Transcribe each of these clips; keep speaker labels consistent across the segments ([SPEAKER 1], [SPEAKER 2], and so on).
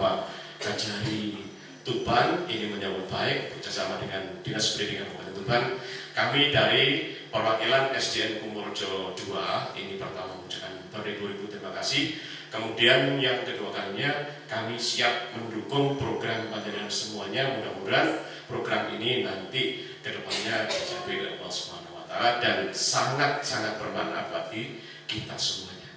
[SPEAKER 1] Bapak Kajari Tuban ini menyambut baik bekerjasama dengan Dinas Pendidikan Kabupaten Tuban. Kami dari perwakilan SDN Kumurjo 2 ini pertama mengucapkan beribu-ribu terima kasih. Kemudian yang kedua kalinya kami siap mendukung program panjenengan semuanya. Mudah-mudahan program ini nanti kedepannya dicapai oleh Allah Subhanahu Wa Taala dan sangat-sangat bermanfaat bagi kita semuanya.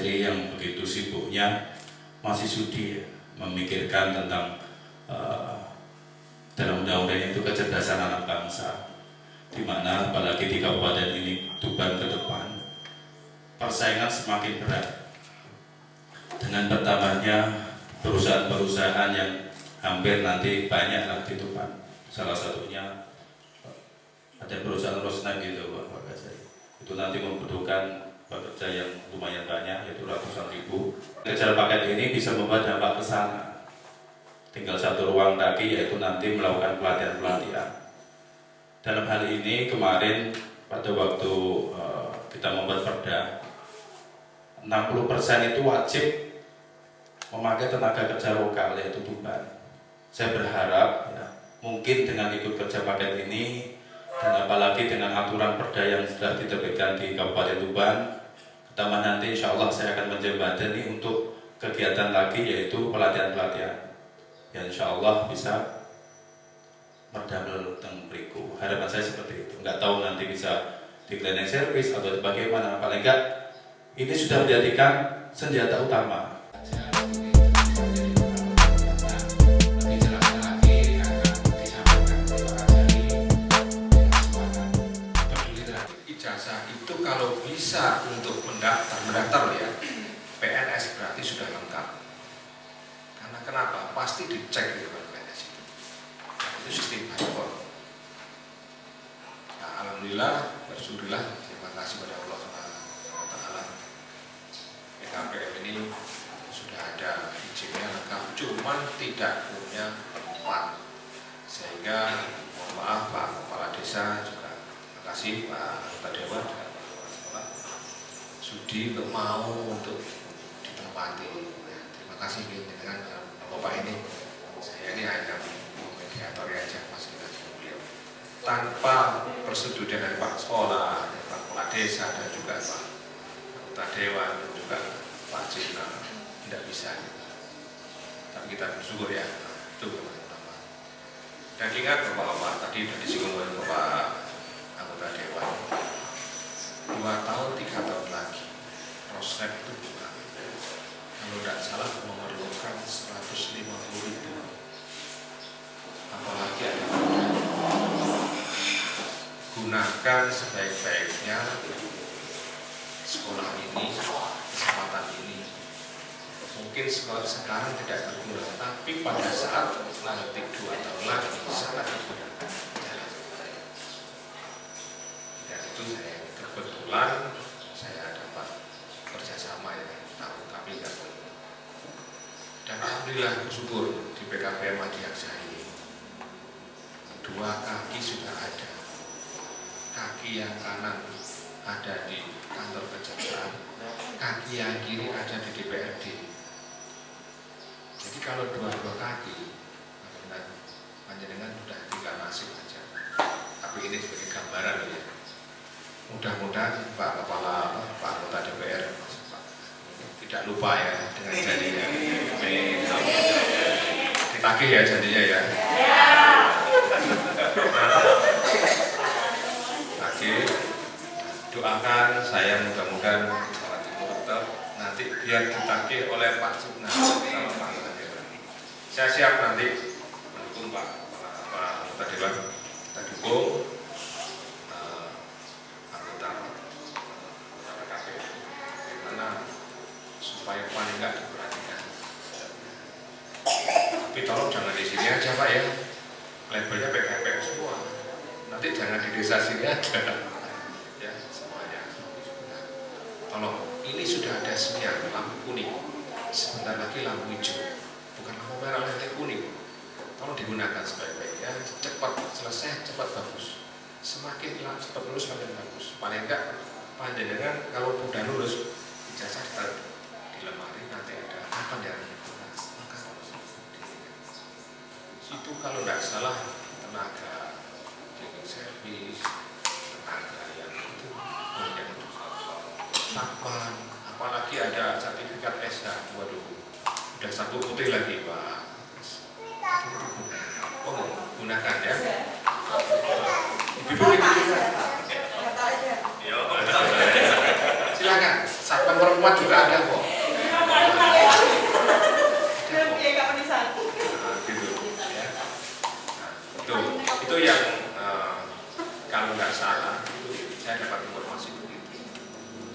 [SPEAKER 2] Yang begitu sibuknya masih sudi memikirkan tentang dalam undang-undang itu kecerdasan anak bangsa, di mana apalagi di kabupaten ini Tuban ke depan persaingan semakin berat dengan bertambahnya perusahaan-perusahaan yang hampir nanti banyak lah di Tuban. Salah satunya ada perusahaan Rosneft gitu Pak Kajari, itu nanti membutuhkan pekerja yang lumayan banyak, yaitu ratusan ribu. Kejar paket ini bisa membawa dampak ke sana. Tinggal satu ruang lagi, yaitu nanti melakukan pelatihan-pelatihan. Dalam hal ini kemarin pada waktu kita membuat perda, 60% itu wajib memakai tenaga kerja lokal, yaitu Tuban. Saya berharap ya, mungkin dengan ikut kerja paket ini dan apalagi dengan aturan perda yang sudah diterbitkan di Kabupaten Tuban, pertama nanti insya Allah saya akan menjembatani untuk kegiatan lagi, yaitu pelatihan-pelatihan yang insya Allah bisa merdamel teng beriku. Harapan saya seperti itu. Nggak tahu nanti bisa di cleaning service atau bagaimana, paling enggak ini sudah menjadikan senjata utama.
[SPEAKER 3] Ijazah itu kalau bisa untuk mendaftar ya PNS berarti sudah lengkap. Karena kenapa? Pasti dicek di PNS itu sistem barcode. Nah, alhamdulillah, bersyukurlah, terima kasih pada Allah Subhanahu Wa Taala. PKPM ini sudah ada izinnya lengkap, cuman tidak punya tempat. Sehingga mohon maaf Pak Kepala Desa juga terima kasih Pak Anggota Dewan dan Pak Kepala Sekolah sudi untuk mau untuk ditempati. Terima kasih dengan Bapak ini. Saya ini hanya mediator aja masing-masing beliau. Tanpa persetujuan dari Pak Sekolah, Pak Kepala Desa dan juga Pak Anggota Dewan dan juga Pak Cina tidak bisa. Tapi kita bersyukur ya. Itu teman-teman. Dan ingat Bapak-bapak tadi sudah disinggung oleh Bapak Anggota Dewan, 2 tahun 3 tahun lagi Rosneft itu buka, kalau tidak salah memerlukan 150.000, apalagi ada gunakan sebaik-baiknya sekolah ini, kesempatan ini. Mungkin sekolah sekarang tidak berguna, tapi pada saat nanti 2 tahun lagi sangat digunakan. Itu saya kebetulan saya dapat kerjasama ya, tahu kami kan. Dan alhamdulillah bersyukur di PKPM Adi Aksari 2 kaki sudah ada. Kaki yang kanan ada di kantor kejaksaan, kaki yang kiri ada di DPRD. Jadi kalau 2 kaki, panjenengan sudah tinggal nasib aja. Tapi ini sebagai gambaran ya. Mudah-mudahan Pak Kepala, Pak Anggota DPR tidak lupa ya dengan janjinya. Ditagih ya janjinya ya. Tagih. Doakan saya mudah-mudahan Jawa Timur tetap nanti biar ditagih oleh Pak Cipna sama Pak Anggota Dewan. Saya siap nanti mendukung Pak Anggota Dewan. Kita dukung. Supaya paling nggak diperhatikan. Tapi tolong jangan di sini aja Pak ya, labelnya PKPM semua. Nanti jangan di desa sini aja. Ya semuanya. Tolong, ini sudah ada sinyal lampu kuning. Sebentar lagi lampu hijau, bukan lampu merah, nanti kuning. Tolong digunakan sebaik-baiknya, cepat selesai, cepat bagus. Semakin cepat lulus semakin bagus. Paling enggak panjenengan kalau udah lulus ijazah di lemari nanti ada apa ya? Maka itu kalau nggak salah tenaga cleaning service, tenaga yang itu banyak satpam, apalagi ada sertifikat SH. Waduh, udah satu putih lagi Pak. Oh, gunakan ya. Ibu silakan, satpam perempuan juga ada kok. Itu yang kalau nggak salah itu saya dapat informasi begitu.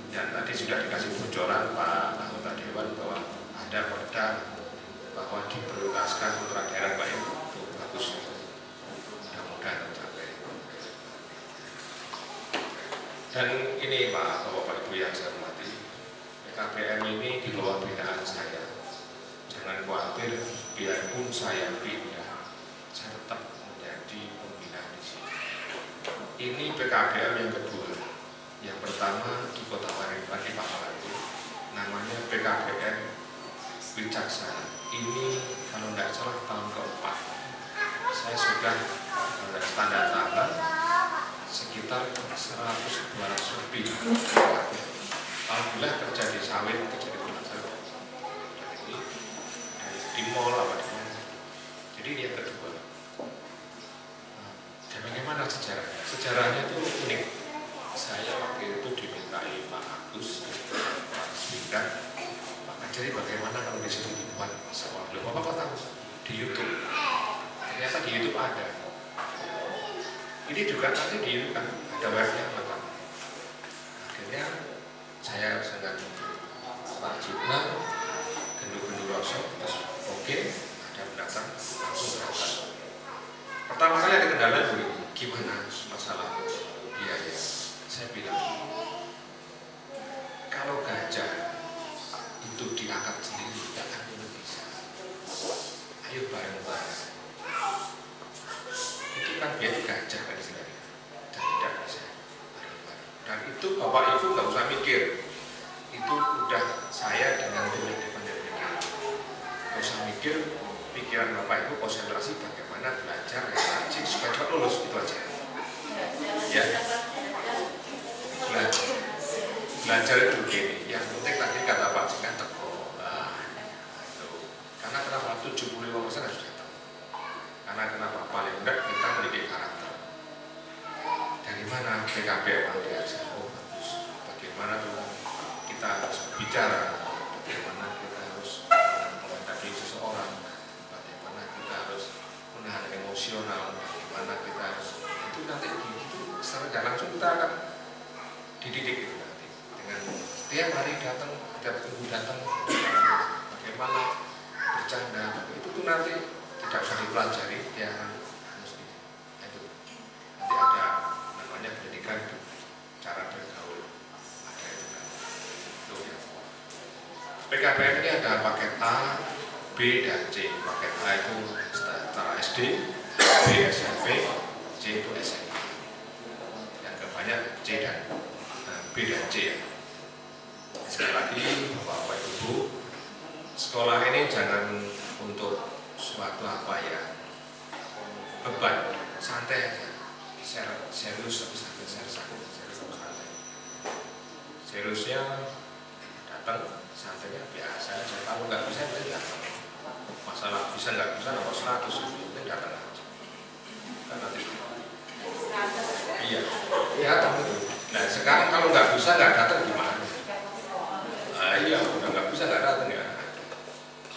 [SPEAKER 3] Dan tadi sudah dikasih bocoran Pak anggota Dewan bahwa ada perda bahwa diprioritaskan putra daerah baik itu bagus. Mudah-mudahan tercapai. Dan ini Pak, Bapak Ibu yang saya hormati, PKPM ini di bawah binaan saya. Jangan khawatir, biarpun saya pindah, saya tetap menjadi pembina di sini. Ini PKPM yang kedua. Yang pertama di Kota Waringin di Pamalan itu namanya PKPM Wicaksana. Ini kalau tidak salah tahun keempat. Saya sudah tanda tangan sekitar 100-200 lebih. Alhamdulillah kerja di sawit, kerja di Pulau di mall apa di mana. Jadi ini yang kedua. Dan bagaimana sejarahnya? Sejarahnya itu unik. Saya waktu itu dimintai Pak Agus, Pak Swindan, Pak Kajari bagaimana kalau di sini dibuat sekolah. Bapak tahu di YouTube. Ternyata di YouTube ada. Ini juga nanti di YouTube kan ada webnya Bapak. Akhirnya saya dengan Pak Jibna, Gendu Rosok, terus oke, ada pendaftar, langsung berangkat. Pertama kali ada kendala dulu, gimana masalah biaya? Saya bilang, kalau gajah itu diangkat sendiri, tidak akan bisa. Ayo bareng-bareng. Itu kan biaya gajah kan istilahnya, dan tidak bisa bareng-bareng. Dan itu Bapak Ibu nggak usah mikir, itu udah saya dengan tim yang mikir. Nggak usah mikir, pikiran Bapak Ibu konsentrasi bagaimana belajar yang rajin supaya cepat lulus, itu aja. Ya. Belajar itu begini, yang penting tadi kata Pak Jika teko. Karena kenapa 75% harus datang. Karena kenapa paling enggak kita mendidik karakter. Dari mana PKPM diajar? Oh bagus. Bagaimana kita harus bicara, bagaimana kita harus menghadapi seseorang, bagaimana kita harus menahan emosional, bagaimana kita harus itu nanti begitu secara langsung kita akan dididik itu nanti dengan setiap hari datang ada tunggu datang bagaimana bercanda itu tuh nanti tidak usah dipelajari dia harus itu nanti ada namanya pendidikan cara bergaul ada itu kan itu ya. PKPM ini ada paket A, B dan C. Paket A itu setara SD, B SMP, C itu SMP. Yang kebanyak C dan B dan C ya. Sekali lagi Bapak Ibu, sekolah ini jangan untuk suatu apa ya beban, santai aja, serius tapi santai. Seriusnya datang, santainya biasa aja. Kalau nggak bisa berarti datang. Masalah bisa nggak bisa nomor 100 itu datang aja. Kan nanti. Iya, datang itu. Nah sekarang kalau nggak bisa nggak datang gimana? Iya, udah nggak bisa nggak datang ya.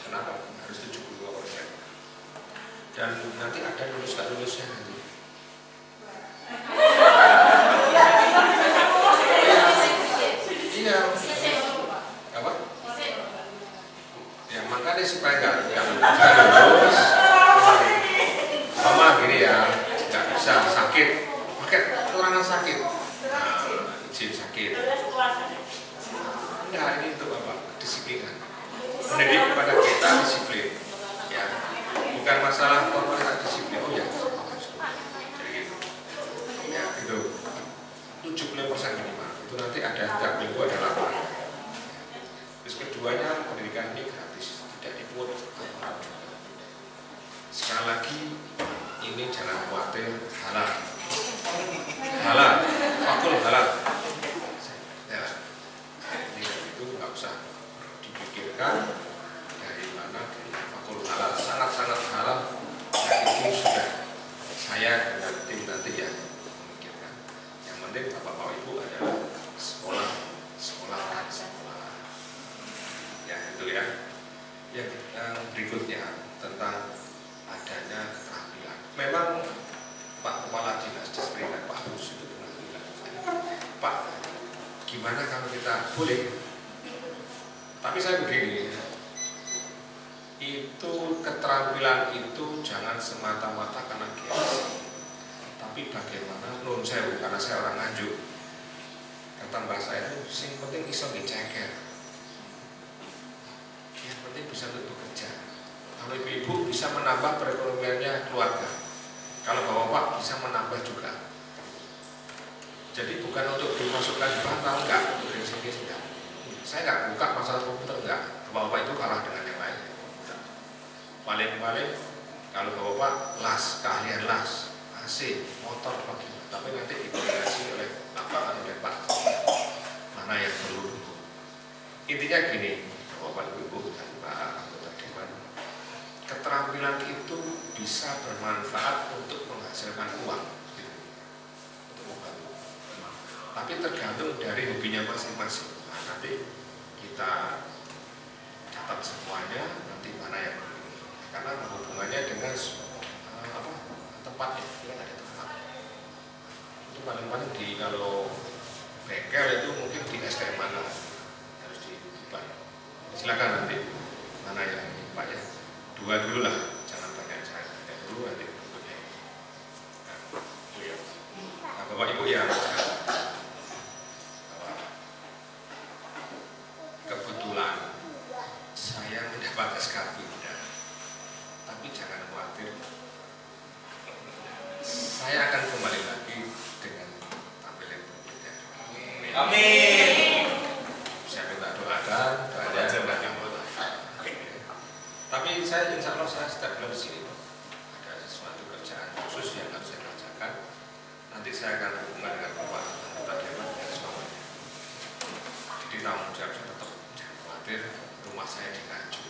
[SPEAKER 3] Kenapa? Harus 72%. Dan nanti ada lulus nggak lulusnya nanti. Iya. Apa? Ya makanya supaya nggak lulus. bukan masalah formalitas disiplin. Oh ya, jadi gitu. Ya itu 70% minimal. Itu nanti ada tiap minggu ada laporan. Terus keduanya pendidikan ini gratis, tidak dipungut aparat juga. Sekali lagi ini jangan khawatir, halal, halal, fakul halal. Ya, ini itu nggak usah dipikirkan dari mana dari fakul halal, sangat-sangat halal. Dan itu sudah saya dengan tim nanti yang memikirkan. Yang penting bapak ibu adalah sekolah, sekolah, dan sekolah. Ya itu ya. Yang berikutnya tentang adanya keterampilan. Memang Pak Kepala Dinas Disiplin Pak Bus itu pernah bilang, Pak, gimana kalau kita boleh? Tapi saya begini, itu keterampilan itu jangan semata-mata karena gengsi, tapi bagaimana non sewu, karena saya orang Nganjuk. Kata mbak saya itu, sing penting iso diceker, yang penting bisa untuk bekerja. Kalau ibu-ibu bisa menambah perekonomiannya keluarga, kalau bapak bisa menambah juga. Jadi bukan untuk dimasukkan bantal, enggak, enggak. Saya enggak buka masalah komputer, enggak. Bapak itu kalah dengan yang lain. Paling-paling kalau bapak las, keahlian las, AC, motor, bagaimana. Tapi nanti dikoordinasi oleh bapak oleh Pak. Mana yang perlu. Intinya gini, bapak ibu dan Pak anggota dewan, keterampilan itu bisa bermanfaat untuk menghasilkan uang, gitu. Untuk membantu. Tapi tergantung dari hobinya masing-masing. Nah, nanti kita catat semuanya, nanti mana yang karena hubungannya dengan tempatnya, tidak ada tempat. Itu paling-paling di kalau bengkel itu mungkin di STM mana harus diubah. Silakan nanti mana yang Pak ya. 2 dulu lah, jangan banyak dulu nanti berikutnya. Nah, Bapak Ibu ya, kebetulan saya mendapat SKP, tapi jangan khawatir, saya akan kembali lagi dengan tampilan berbeda. Amin. Saya minta doakan, tapi saya insya Allah saya setiap bulan di sini ada sesuatu kerjaan khusus yang harus saya kerjakan. Nanti saya akan hubungan dengan Bapak anggota dewan dan semuanya. Jadi tanggung jawab saya tetap, jangan khawatir, rumah saya di Nganjuk.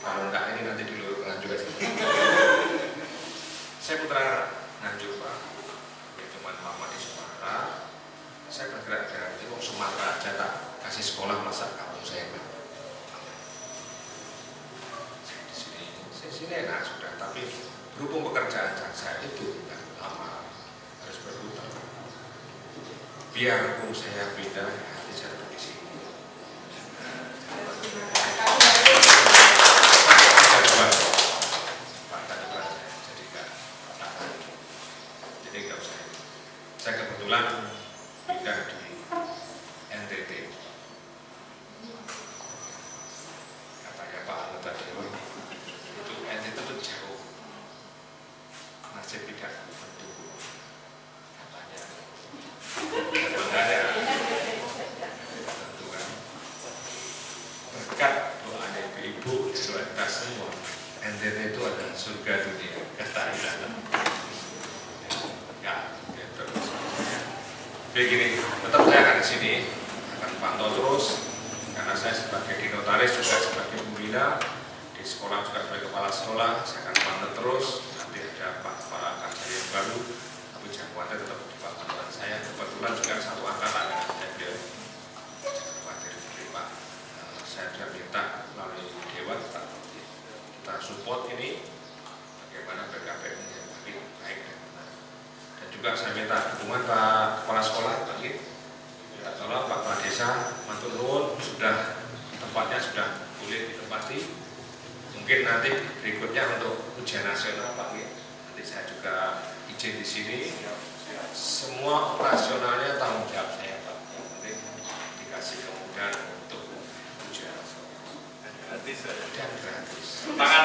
[SPEAKER 3] Kalau enggak ini nanti di luar Nganjuk aja. Saya putra Nganjuk Pak, teman Mama di Sumatera. Saya bergerak dari Sumatera aja tak kasih sekolah masa kampung saya Pak. Di sini enak sudah, tapi berhubung pekerjaan saya itu tidak lama harus berhutang. Biarpun saya pindah, hati saya tetap di sini. Jadi nggak usah. Saya kebetulan pindah di NTT. Katanya Pak anggota dewan. NTT itu jauh, masih tidak mendukung katanya. Sebenarnya tentu kan berkat doanya ibu, doa kita semua, NTT itu adalah surga dunia. Katanya. Ya, gitu. Begini, tetap saya akan di sini, akan pantau terus, karena saya sebagai di notaris juga sebagai pembina. Di sekolah juga sebagai kepala sekolah, saya akan pantau terus. Nanti ada Pak Kepala Kajian yang baru, tapi jangan khawatir tetap di pantauan saya. Kebetulan juga satu angkatan dengan saya beliau. Jangan khawatir dari Pak. Saya sudah minta melalui dewan kita support ini bagaimana BKPM yang lebih baik dan benar. Dan juga saya minta dukungan Pak Kepala Sekolah bagi minta tolong Pak Kepala Desa matur nuwun, sudah tempatnya sudah boleh ditempati. Mungkin nanti berikutnya untuk ujian nasional Pak, nanti saya juga izin di sini. Semua operasionalnya tanggung jawab saya Pak. Yang penting dikasih kemudahan untuk ujian nasional. Dan gratis. Tangan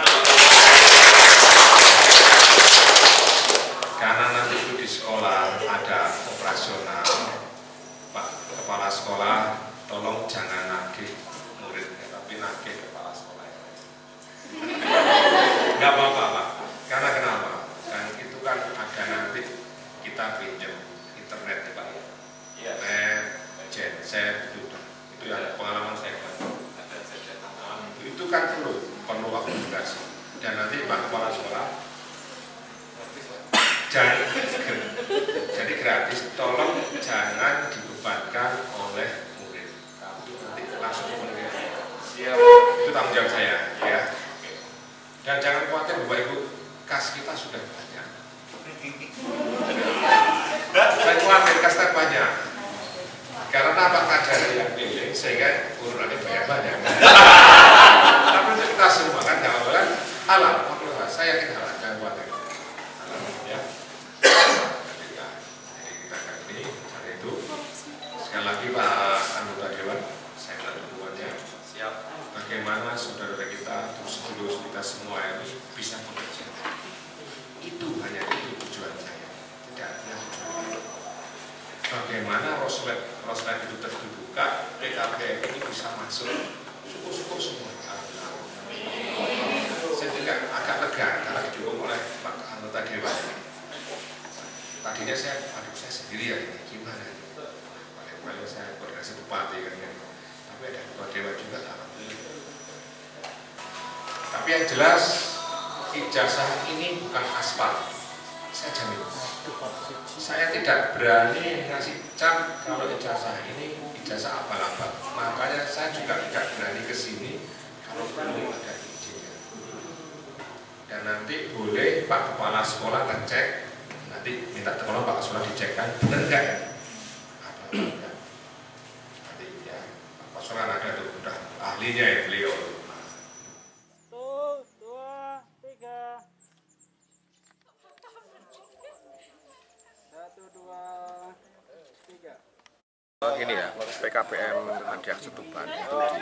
[SPEAKER 3] Jadi Pak Kepala Sekolah, jangan, jadi gratis, tolong jangan dibebankan oleh murid. Nanti langsung ke murid. Siap, itu tanggung jawab saya, ya. Dan jangan khawatir Bapak Ibu, kas kita sudah banyak. Saya khawatir kasnya banyak. Karena Pak Kajari yang pilih, sehingga urunannya banyak-banyak. Tapi untuk kita semua kan, jangan kan halal, saya yakin halal, jangan khawatir. Halal, ya. Jadi kita akan ini, cari itu. Sekali lagi Pak Anggota Dewan, saya minta dukungannya. Siap. Bagaimana saudara kita, terus kita semua ini bisa bekerja. Itu hanya itu tujuan saya. Tidak ada tujuan lain. Bagaimana Roslet itu terbuka, PKPM ini bisa masuk, syukur-syukur semua. Saya juga agak lega karena didukung oleh Pak Anggota Dewan. Tadinya saya sendiri ya, gimana? Paling saya koordinasi bupati kan ya. Tapi ada Ketua Dewan juga, alhamdulillah. Tapi yang jelas ijazah ini bukan aspal, saya jamin. Saya tidak berani ngasih cap kalau ijazah ini ijazah abal-abal. Makanya saya juga tidak berani ke sini kalau belum ada izinnya. Dan nanti boleh Pak Kepala Sekolah ngecek, nanti minta tolong Pak Kepala Sekolah dicekkan benar enggak ya? Abal-abal. Nanti ya Pak Kepala Sekolah ada tuh udah ahlinya ya beliau.
[SPEAKER 4] 1, 2, 3. 1, 2, 3.
[SPEAKER 3] Gini ya, PKPM Adiaksa Tuban itu di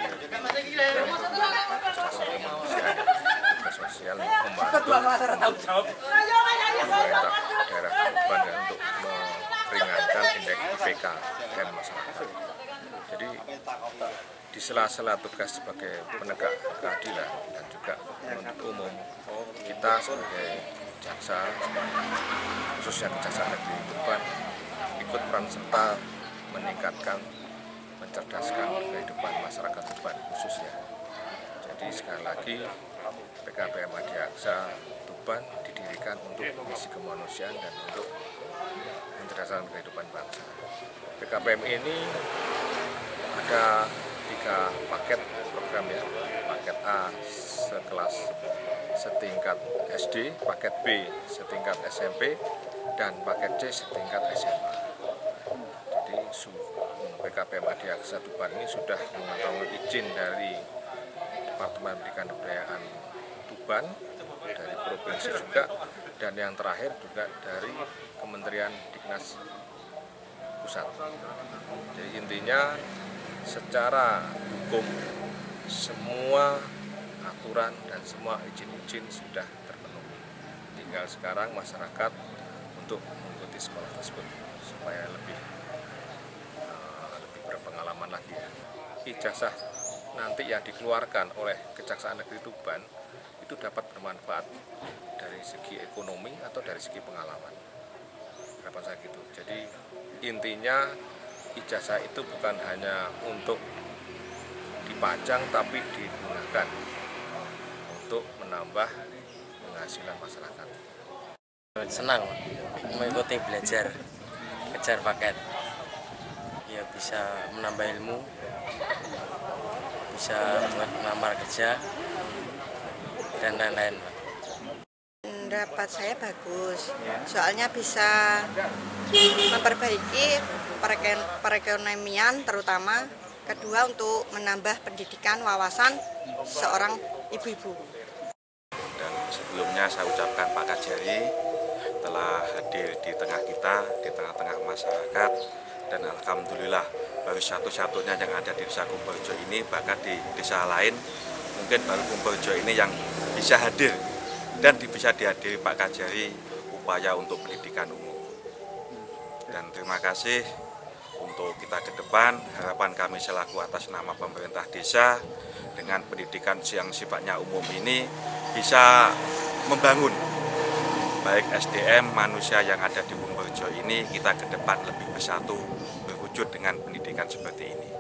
[SPEAKER 3] kemanusiaan, tugas sosial membantu pemerintah daerah Tuban ya, untuk meringankan indeks IPK dan masyarakat. Jadi di sela-sela tugas sebagai penegak keadilan dan juga penuntut umum, kita sebagai jaksa, khususnya Kejaksaan Negeri Tuban, ikut peran serta meningkatkan, mencerdaskan kehidupan masyarakat Tuban khususnya. Jadi sekali lagi PKPM Adiaksa Tuban didirikan untuk misi kemanusiaan dan untuk mencerdaskan kehidupan bangsa. PKPM ini ada 3 paket program ya. Paket A sekelas setingkat SD, paket B setingkat SMP, dan paket C setingkat SMA. Jadi PKPM Adiaksa Tuban ini sudah mengantongi izin dari Departemen Pendidikan dan Kebudayaan Tuban, dari provinsi juga, dan yang terakhir juga dari Kementerian Diknas Pusat. Jadi intinya secara hukum semua aturan dan semua izin-izin sudah terpenuhi. Tinggal sekarang masyarakat untuk mengikuti sekolah tersebut supaya lebih berpengalaman lagi ya. Ijazah nanti yang dikeluarkan oleh Kejaksaan Negeri Tuban itu dapat bermanfaat dari segi ekonomi atau dari segi pengalaman. Harapan saya gitu. Jadi intinya ijazah itu bukan hanya untuk dipajang tapi digunakan untuk menambah penghasilan masyarakat.
[SPEAKER 5] Senang mengikuti belajar, kejar paket. Ya bisa menambah ilmu, bisa melamar kerja, dan lain-lain.
[SPEAKER 6] Pendapat saya bagus, soalnya bisa memperbaiki perekonomian terutama, kedua untuk menambah pendidikan wawasan seorang ibu-ibu.
[SPEAKER 7] Dan sebelumnya saya ucapkan Pak Kajari telah hadir di tengah kita, di tengah-tengah masyarakat, dan alhamdulillah baru satu-satunya yang ada di Desa Kumberjo ini, bahkan di desa lain mungkin baru Kumberjo ini yang bisa hadir dan bisa dihadiri Pak Kajari upaya untuk pendidikan umum. Dan terima kasih untuk kita ke depan, harapan kami selaku atas nama pemerintah desa dengan pendidikan yang sifatnya umum ini bisa membangun baik SDM manusia yang ada di Kumberjo ini, kita ke depan lebih bersatu berwujud dengan pendidikan seperti ini.